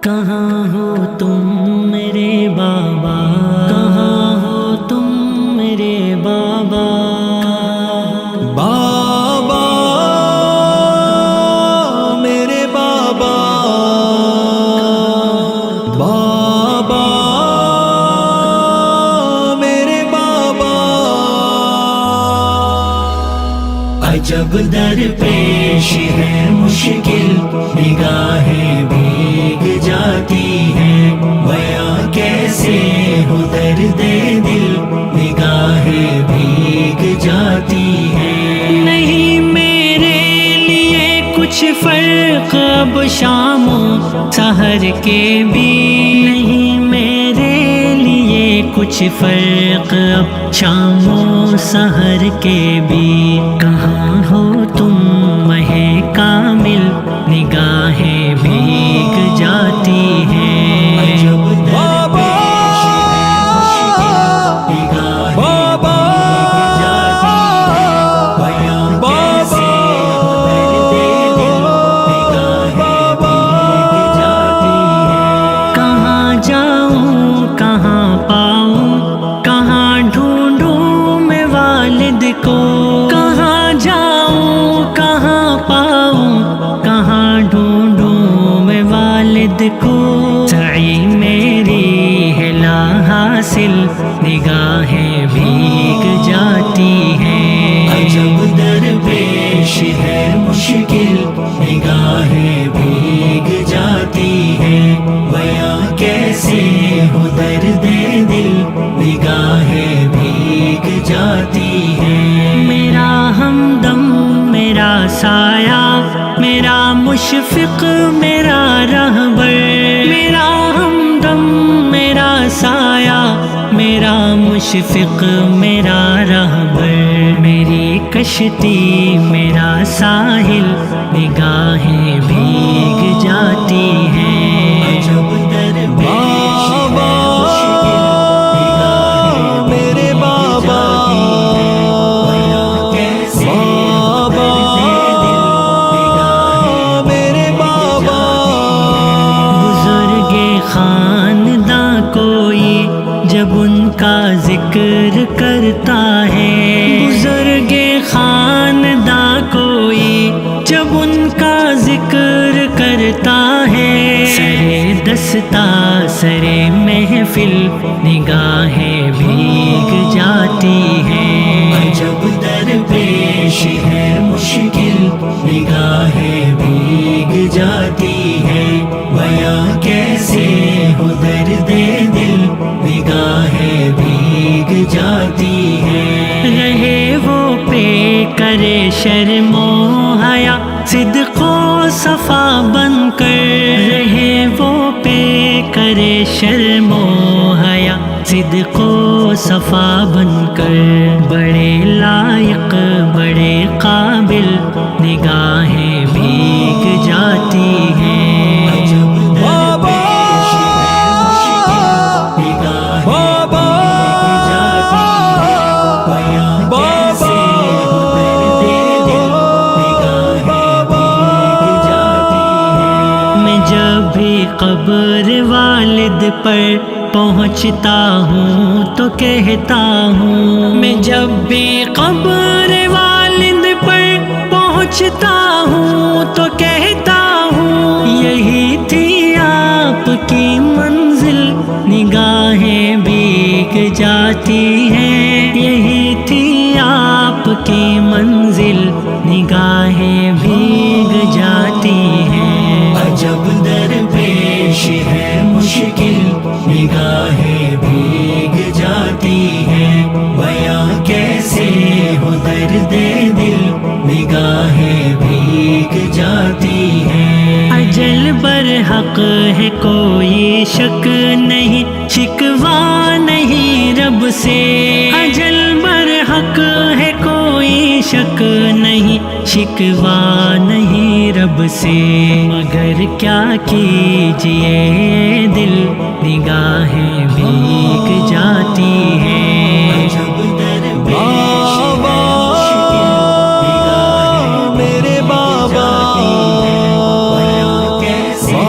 کہاں ہو تم میرے بابا، کہاں ہو تم میرے بابا، بابا میرے بابا، بابا میرے بابا. عجب درپیش ہے مشکل، نگاہیں بھیگ جاتی ہیں، بیاں کیسے ہو درد دل، نگاہیں بھیگ جاتی ہیں. نہیں میرے لیے کچھ فرق اب شام و سحر کے بھی، نہیں میرے لیے کچھ فرق اب شام و سحر کے بھی. کہاں ہو تم مہ کامل، نگاہیں بھیگ جاتی ہیں. بابا بابا کہاں جاؤں کہاں پاؤں، کہاں ڈھونڈوں میں والد کو، کہاں جاؤں کہاں پاؤں، کہاں ڈھونڈوں میں والد کو. سعی میری ہے لا حاصل، نگاہیں بھیگ جاتی ہیں. عجب درپیش ہے مشکل، نگاہیں بھیگ جاتی ہیں، بیاں کیسے ہو درد دل، نگاہیں بھیگ جاتی ہیں. میرا ہمدم میرا سایہ، میرا مشفق میرا رہبر، میرا ہمدم میرا سایہ، میرا مشفق میرا رہبر، میری کشتی میرا ساحل، نگاہیں بھیگ جاتی ہیں. عجب درپیش ہے مشکل، نگاہیں میرے بابا، میرے بابا. بزرگ خانداں کوئی جب ان کا ذکر کرتا ہے، بزرگ خانداں کوئی جب ان کا ذکر کرتا ہے، سرے دستہ سرے محفل، نگاہیں بھیگ جاتی ہیں. عجب درپیش ہے مشکل، نگاہیں بھیگ جاتی ہیں، بیاں کیسے ہو درد دل، نگاہیں بھیگ جاتی ہیں. رہے وہ پہ کرے شرم و حیا، صدق و صفا بن کر، رہے وہ پہ کرے شرم و حیا، صدق و صفا بن کر، بڑے لائق بڑے قابل، نگاہیں بھیگ جاتی ہیں. بابا بابا میں جب بھی قبر والد پر پہنچتا ہوں تو کہتا ہوں، میں جب بھی قبر والد پر پہنچتا ہوں تو کہتا ہوں، یہی تھی آپ کی منزل، نگاہیں بھیگ جاتی ہیں، یہی تھی آپ کی منزل، نگاہیں بھیگ جاتی ہیں. عجب درپیش ہے مشکل، نگاہیں بھیگ جاتی ہیں، بیاں کیسے ہو درد دل، نگاہیں بھیگ جاتی ہیں. اجل برحق ہے کوئی شک نہیں، شکوہ نہیں رب سے، اجل برحق ہے کوئی شک نہیں، شکوہ نہیں رب سے، مگر کیا کیجئے دل، نگاہیں بھیگ جاتی ہیں. عجب درپیش ہے مشکل، نگاہیں میرے بابا، بھیگ جاتی ہیں، بیاں کیسے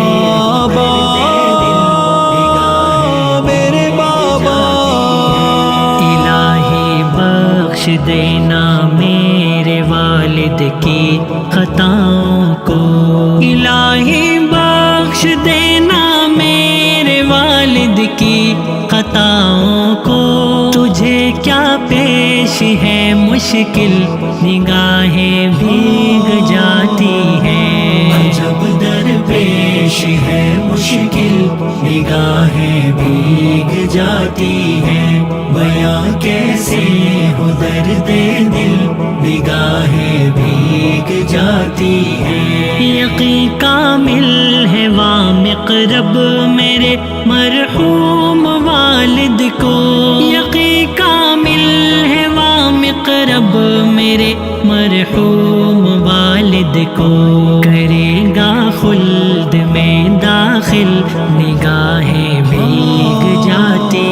بابا والد کی خطاؤں کو، الہی بخش دینا میرے والد کی خطاؤں کو، تجھے کیا پیش ہے مشکل نگاہیں بھیگ جاتی ہیں، جب درپیش ہے مشکل نگاہیں بھیگ جاتی ہیں، بیاں کیسے ہو درد دل نگاہیں بھیگ جاتی ہیں، یقین کامل ہے وامق رب میرے مرحوم والد کو، یقین کامل ہے وامق رب میرے مرحوم والد کو، کرے گا خلد میں داخل نگاہیں بھیگ جاتی